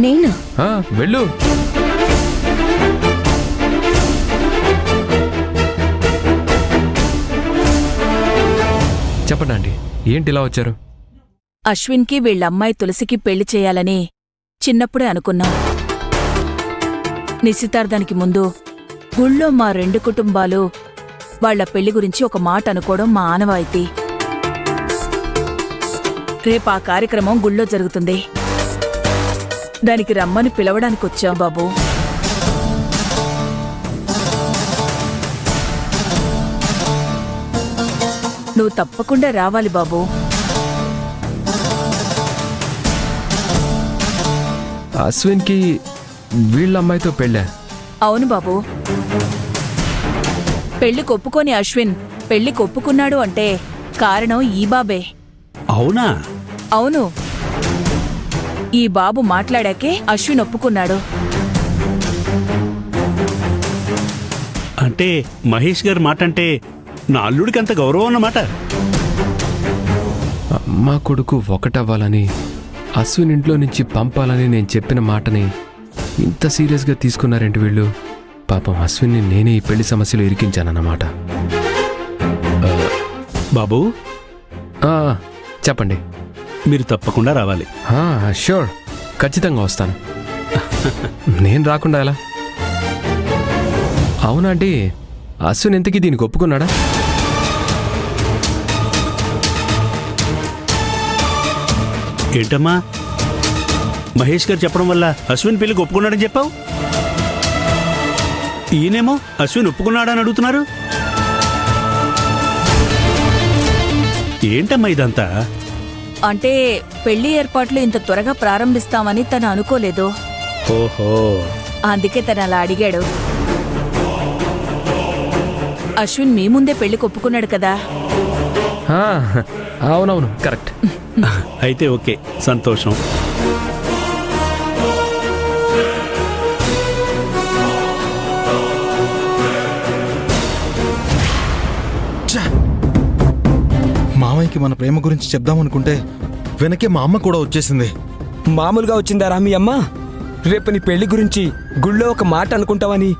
నేనా? వెళ్ళు. చెప్పండి ఆంటీ, ఏంటి ఇలా వచ్చారు? అశ్విన్కి వీళ్ళమ్మాయి తులసికి పెళ్లి చేయాలని చిన్నప్పుడే అనుకున్నాం. నిశ్చితార్థానికి ముందు గుళ్ళో మా 2 కుటుంబాలు వాళ్ల పెళ్లి గురించి ఒక మాట అనుకోవడం మా ఆనవాయితీ. రేపా కార్యక్రమం గుళ్ళో జరుగుతుంది. దానికి రమ్మని పిలవడానికొచ్చాం బాబూ. నువ్వు తప్పకుండా రావాలి బాబూ. అశ్విన్కి వీళ్ళ అమ్మాయితో పెళ్ళా? అవును బాబూ. పెళ్లి కొప్పుకోని అశ్విన్ పెళ్లి కొప్పుకున్నాడు అంటే కారణం ఈ బాబే. అవునా? అవును. ఈ బాబు మాట్లాడాకే అశ్విన్ ఒప్పుకున్నాడు. అంటే మహేష్ గారి మాట అంటే నా అల్లుడికి అంత గౌరవం అన్నమాట. మా కొడుకు ఒకటవ్వాలని, అశ్విన్ ఇంట్లో నుంచి పంపాలని నేను చెప్పిన మాటని ఇంత సీరియస్గా తీసుకున్నారేంటి వీళ్ళు? పాపం అశ్విన్ని నేనే ఈ పెళ్లి సమస్యలో ఇరికించానన్నమాట. బాబూ, చెప్పండి. మీరు తప్పకుండా రావాలి. ష్యూర్, ఖచ్చితంగా వస్తాను. నేను రాకుండా ఎలా? అవునండి, అశ్విన్ ఎంతకీ దీనికి ఒప్పుకున్నాడా? ఏంటమ్మా, మహేష్ గారు చెప్పడం వల్ల అశ్విన్ పెళ్లికి ఒప్పుకున్నాడని చెప్పావు? ఈయనేమో అశ్విన్ ఒప్పుకున్నాడని అడుగుతున్నారు. ఏంటమ్మా ఇదంతా? అంటే పెళ్లి ఏర్పాట్లు ఇంత త్వరగా ప్రారంభిస్తామని తను అనుకోలేదు. ఓహో, అందుకే తను అలా అడిగాడు. అశ్విన్ మీ ముందే పెళ్లికి ఒప్పుకున్నాడు కదా. అవునవును, కరెక్ట్. అయితే ఓకే, సంతోషం. మామయ్యకి మన ప్రేమ గురించి చెప్దామనుకుంటే వెనకే మా అమ్మ కూడా వచ్చేసింది. మామూలుగా వచ్చిందారా మీ అమ్మ? రేపు నీ పెళ్లి గురించి గుళ్ళో ఒక మాట అనుకుంటావని